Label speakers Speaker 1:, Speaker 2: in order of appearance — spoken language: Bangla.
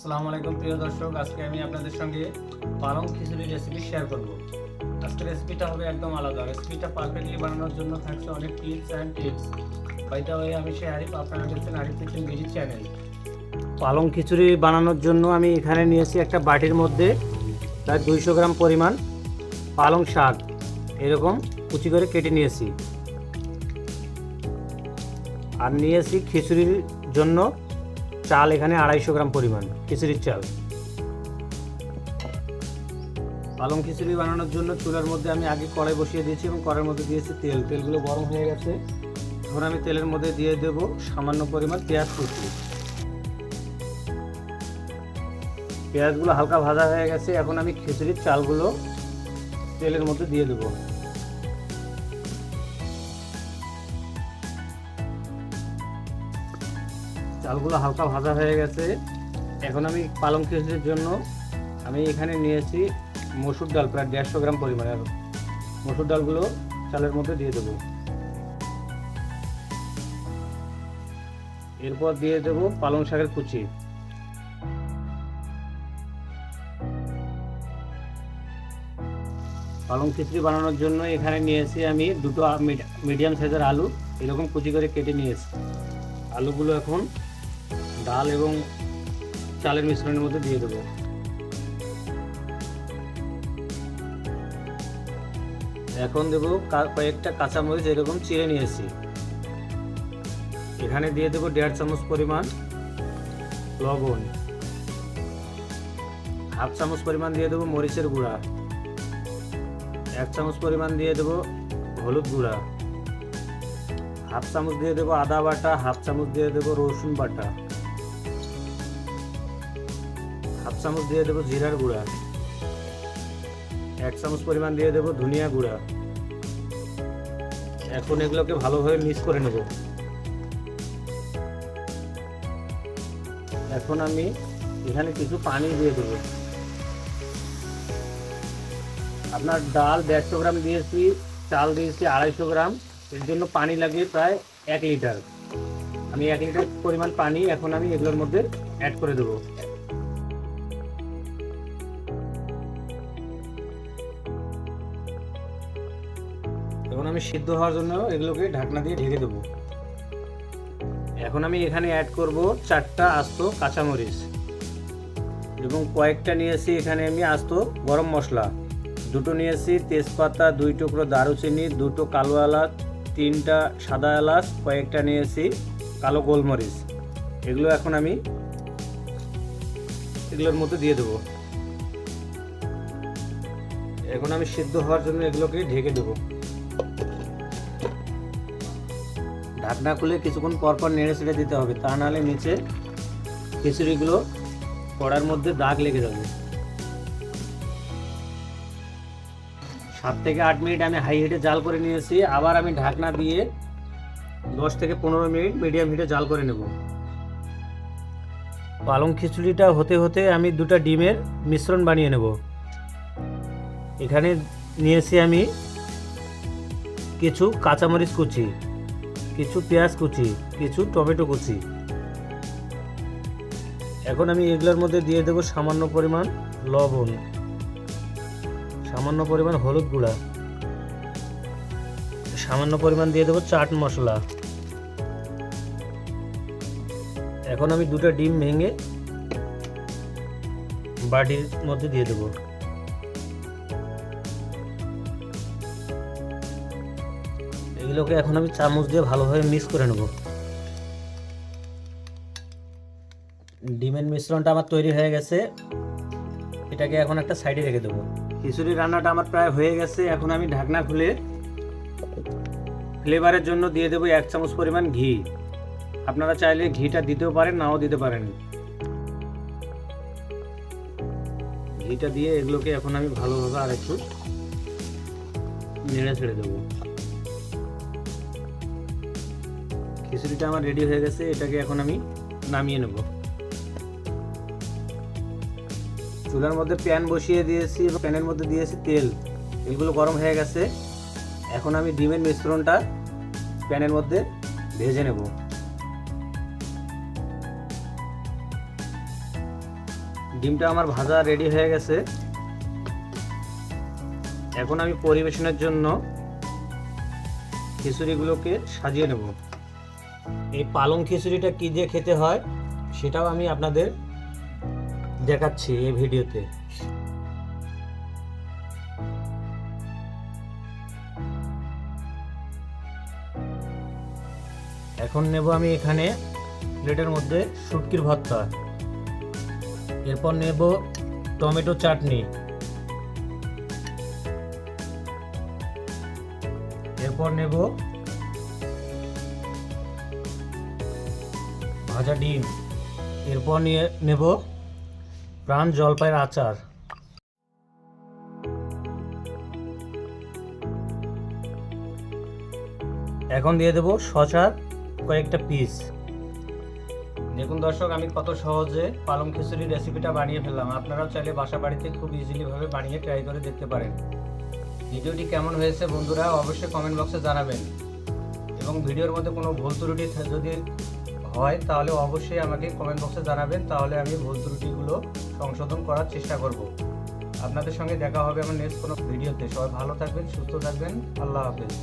Speaker 1: আসসালামু আলাইকুম প্রিয় দর্শক, আজকে আমি আপনাদের সঙ্গে পালং খিচুড়ি রেসিপি শেয়ার করব। আজকে রেসিপিটা হবে একদম আলাদা। রেসিপিটা পারফেক্টলি বানানোর জন্য থাকছে অনেক tips and tricks. By the way, আমি সেই আরিফ, আপনারা দেখছেন আরিফ কিচেন বিডি চ্যানেল। পালং খিচুড়ি বানানোর জন্য আমি এখানে নিয়েছি একটা বাটির মধ্যে প্রায় 200 গ্রাম পরিমাণ পালং শাক এরকম কুচি করে কেটে নিয়েছি। আর নিয়েছি খিচুড়ির জন্য চাল, এখানে 250 গ্রাম পরিমাণ খিচুড়ির চাল। পালং খিচুড়ি বানানোর জন্য চুলার মধ্যে আমি আগে কড়াই বসিয়ে দিয়েছি এবং কড়াইয়ের মধ্যে দিয়েছি তেল। তেলগুলো গরম হয়ে গেছে। এখন আমি তেলের মধ্যে দিয়ে দেব সামান্য পরিমাণ পেঁয়াজ কুচি। পেঁয়াজগুলো হালকা ভাজা হয়ে গেছে। এখন আমি খিচুড়ির চালগুলো তেলের মধ্যে দিয়ে দেবো। চালগুলো হালকা ভাজা হয়ে গেছে। এখন আমি পালং খিচুড়ির জন্য আমি এখানে নিয়েছি মসুর ডাল প্রায় 150 গ্রাম পরিমাণের। মসুর ডালগুলো চালের মধ্যে দিয়ে দেবো। এরপর দিয়ে দেবো পালং শাকের কুচি। পালং খিচুড়ি বানানোর জন্য এখানে নিয়েছি আমি দুটো মিডিয়াম সাইজের আলু এরকম কুচি করে কেটে নিয়েছি। আলুগুলো এখন ডাল এবং চালের মিশ্রণের মধ্যে দিয়ে দেবো। এখন দেবো কয়েকটা কাঁচামরিচ এরকম চিড়ে নিয়েছি। এখানে দিয়ে দেবো 1.5 চামচ পরিমাণ লবণ, 1/2 চামচ পরিমাণ দিয়ে দেবো মরিচের গুঁড়া, 1 চামচ পরিমাণ দিয়ে দেবো হলুদ গুঁড়া, 1/2 চামচ দিয়ে দেবো আদা বাটা, 1/2 চামচ দিয়ে দেবো রসুন বাটা, 1/2 চামচ দিয়ে দেবো জিরার গুঁড়া, 1 চামচ পরিমাণ দিয়ে দেবো ধনিয়া গুঁড়া। এখন এগুলোকে ভালোভাবে মিক্স করে নেব। এখন আমি এখানে কিছু পানি দিয়ে দেবো। আপনার ডাল 150 গ্রাম দিয়েছি, চাল দিয়েছি 250 গ্রাম, এর জন্য পানি লাগে প্রায় 1 লিটার। আমি 1 লিটার পরিমাণ পানি এখন আমি এগুলোর মধ্যে অ্যাড করে দেবো। এখন আমি সিদ্ধ হওয়ার জন্য এগুলোকে ঢাকনা দিয়ে ঢেকে দেবো। এখন আমি এখানে অ্যাড করব 4টা আস্ত কাঁচামরিচ এবং কয়েকটা নিয়েছি এখানে আমি আস্ত গরম মশলা, 2টো নিয়েছি তেজপাতা, 2 টুকরো দারুচিনি, 2টো কালো এলাচ, 3টা সাদা এলাচ, কয়েকটা নিয়েছি কালো গোলমরিচ। এগুলো এখন আমি এগুলোর মধ্যে দিয়ে দেবো। এখন আমি সিদ্ধ হওয়ার জন্য এগুলোকে ঢেকে দেবো। ঢাকনা খুলে কিছুক্ষণ পরপর নেড়ে ছেড়ে দিতে হবে, তা নাহলে নিচে খিচুড়িগুলো কড়ার মধ্যে দাগ লেগে যাবে। 7 থেকে 8 মিনিট আমি হাই হিটে জাল করে নিয়েছি। আবার আমি ঢাকনা দিয়ে 10 থেকে 15 মিনিট মিডিয়াম হিটে জাল করে নেব। পালং খিচুড়িটা হতে হতে আমি 2টা ডিমের মিশ্রণ বানিয়ে নেব। এখানে নিয়েছি আমি কিছু কাঁচামরিচ কুচি, কিছু পেঁয়াজ কুচি, কিছু টমেটো কুচি। এখন আমি এগুলোর মধ্যে দিয়ে দেবো সামান্য পরিমাণ লবণ, সামান্য পরিমাণ হলুদ গুঁড়া, সামান্য পরিমাণ দিয়ে দেবো চাট মশলা। এখন আমি 2টা ডিম ভেঙে বাটির মধ্যে দিয়ে দেবো। এগুলোকে এখন আমি চামচ দিয়ে ভালোভাবে মিক্স করে নেব। ডিমের মিশ্রণটা আমার তৈরি হয়ে গেছে। এটাকে এখন একটা সাইডে রেখে দেবো। খিচুড়ি রান্নাটা আমার প্রায় হয়ে গেছে। এখন আমি ঢাকনা খুলে ফ্লেভারের জন্য দিয়ে দেবো 1 চামচ পরিমাণ ঘি। আপনারা চাইলে ঘিটা দিতেও পারেন, নাও দিতে পারেন। ঘিটা দিয়ে এগুলোকে এখন আমি ভালোভাবে আর একটু নেড়ে ছেড়ে দেবো। খিচুড়িটা আমার রেডি হয়ে গেছে। এটাকে এখন আমি নামিয়ে নেব। চুলার মধ্যে প্যান বসিয়ে দিয়েছি এবং প্যানের মধ্যে দিয়েছি তেল। তেলগুলো গরম হয়ে গেছে। এখন আমি ডিমের মিশ্রণটা প্যানের মধ্যে ভেজে নেব। ডিমটা আমার ভাজা রেডি হয়ে গেছে। এখন আমি পরিবেশনের জন্য খিচুড়িগুলোকে সাজিয়ে নেব। এই পালং খিচুড়িটা কি দিয়ে খেতে হয় সেটাও আমি আপনাদের দেখাচ্ছি এই ভিডিওতে। এখন নেব আমি এখানে প্লেটের মধ্যে শুটকির ভর্তা, এরপর নেব টমেটো চাটনি, এরপর নেব ভাজা ডিম, এরপর নিয়ে নেব প্রাণ জলপাইয়ের আচার। এখন দিয়ে দেব শসার কয়েকটা পিস। দেখুন দর্শক, আমি কত সহজে পালং খিচুড়ির রেসিপিটা বানিয়ে ফেললাম। আপনারাও চাইলে বাসা বাড়িতে খুব ইজিলি ভাবে বানিয়ে ট্রাই করে দেখতে পারেন। ভিডিওটি কেমন হয়েছে বন্ধুরা অবশ্যই কমেন্ট বক্সে জানাবেন, এবং ভিডিওর মধ্যে কোনো ভুল ত্রুটি যদি হয় তাহলে অবশ্যই আমাকে কমেন্ট বক্সে জানাবেন, তাহলে আমি ভুল ত্রুটিগুলো সংশোধন করার চেষ্টা করব। আপনাদের সঙ্গে দেখা হবে আমার নেক্সট কোনো ভিডিওতে। সবাই ভালো থাকবেন, সুস্থ থাকবেন, আল্লাহ হাফেজ।